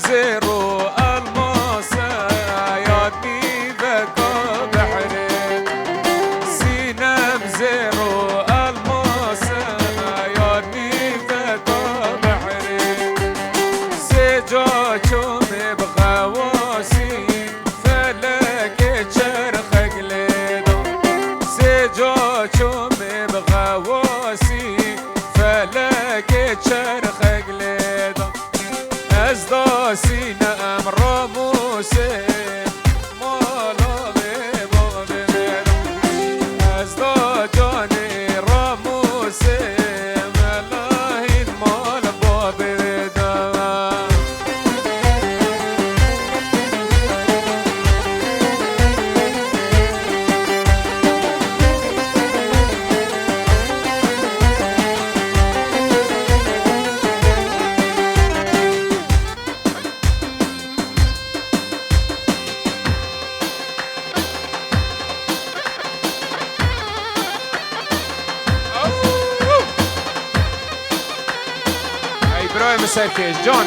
زيرو الماسة يادني بكا بحري سينم زيرو الماسة يادني بكا بحري سجا چوم بغواسي فلك چرخ قليدا سجا چوم بغواسي فلك چرخ قليدا از داسینم راموسه مالا به بابه از دا جانی راموسه ملاهین مال بابه دا إبراهيم السيفيش جون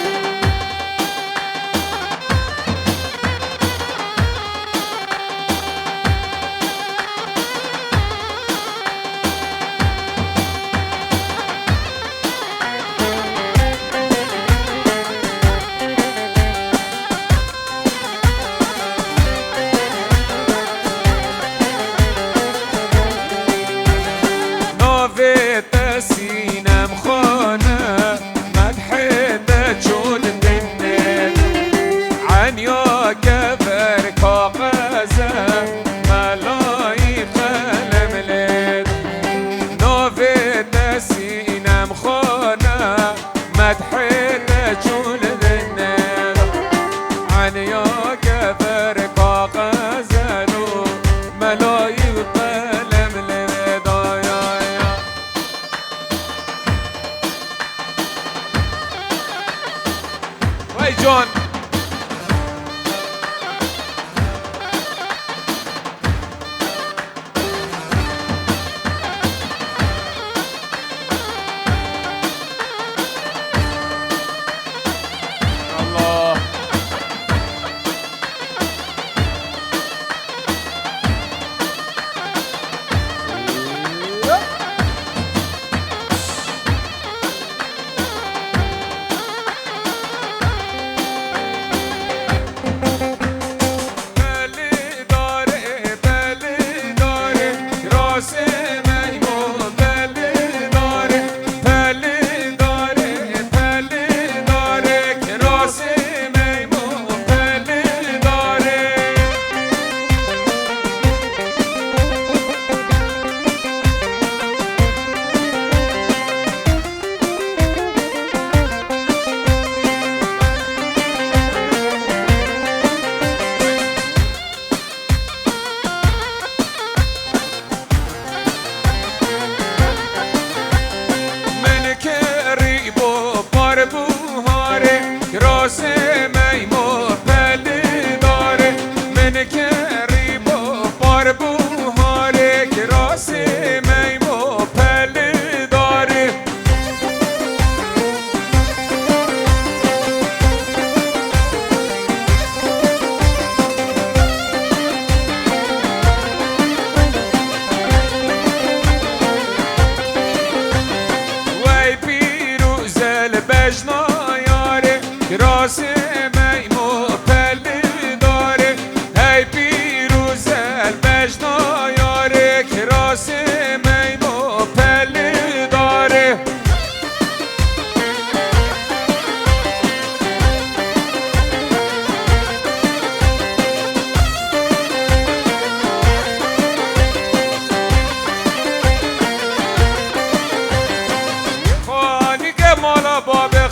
نوفيت سينم خانه عن يا كبر كاغزة ملاي قلم ليد نوفيت سينم خانة مدحيت جول ذنب عن يا كبر كاغزة ملاي قلم ليد وي جون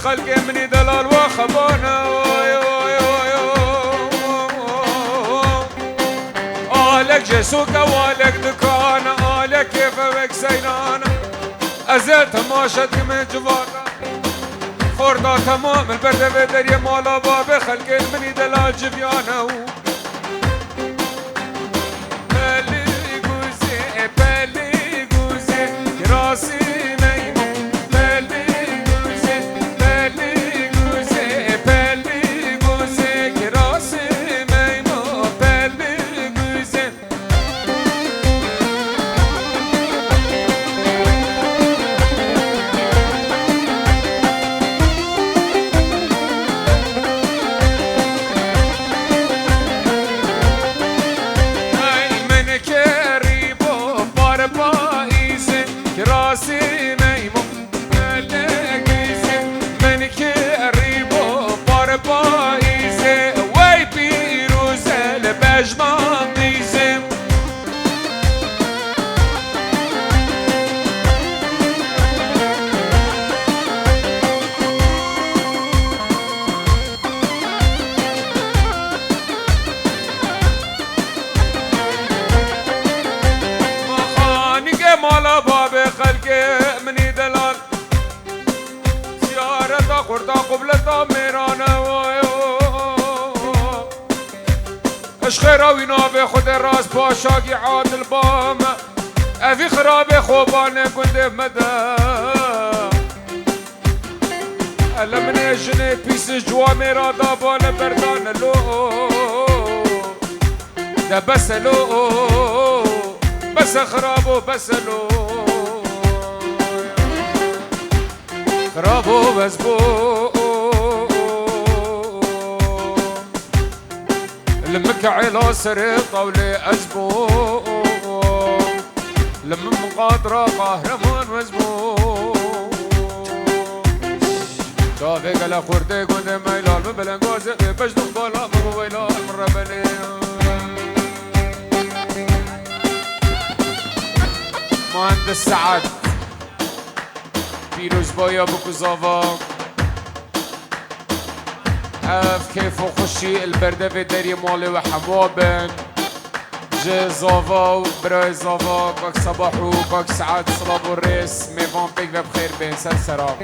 خلق مني دلال وخبانه آلك جسوك والك دكان آلك كيف بك سينانا أزلت ماشت من جوانا خوردا تمام البرد بدري مالا باب خلق مني دلال جبيانه بلي گوزه راسي ميمون بلي گوزه تا قبلتا میرانه عشق راوی نابه خود راست پاشاگی عادل بام اوی خراب خوبانه گنده مده علمنه جنه پیس جوا میرا دابانه بردانه لو ده بس لو بس خرابو بس لو خرابو بس بو لمك علا سر طولي أزبو لما مقاطرة قهرمان مزبو شافي قلا خورتي قد ميلال ببلنقوزي بجنب بالا بمويلال من ربني مهندس سعد پیروز بایا بکو زاوا اف كيف وخشي البردة في داري مالي وحوابن جي زافا وبراي زافا كاك صباحو كاك سعد صلاب والريس ميفان بيك بخير بين سلسرا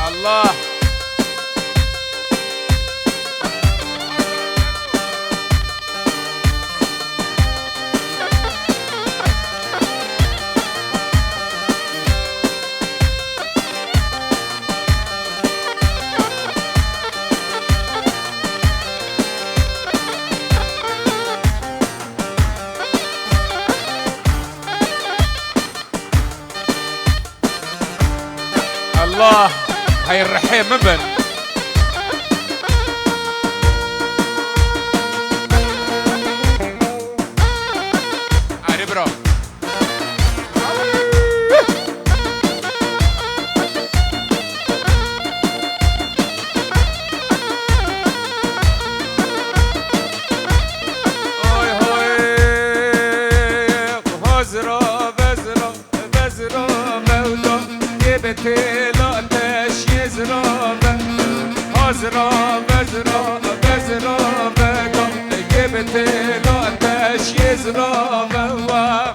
الله الله هاي الرحيم ابن عاري برو هاي هاي بزرا بزرا بزرا مولا يبتي بزرا بزرا بزرا بگا جبت لاتش يزرا بوا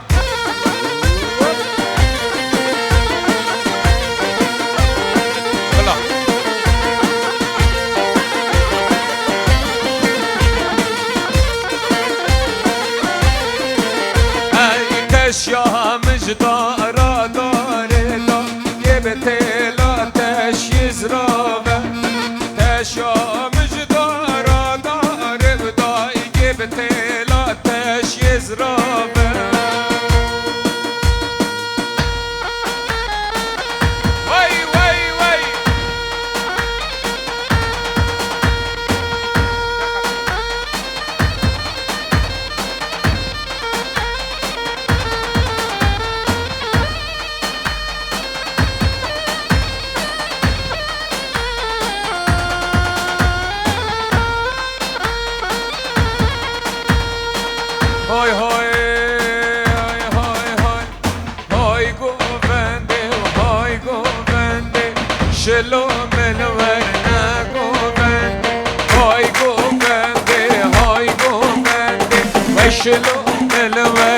مجدارا دارلا يبتلا تش يزرابه تشا مجدارا دار بداي يبتلا تش يزرابه هاي هاي هاي هاي هاي هاي گوونده هاي گوونده شلوم الورنا گوونده هاي گوونده هاي گوونده و شلوم الورنا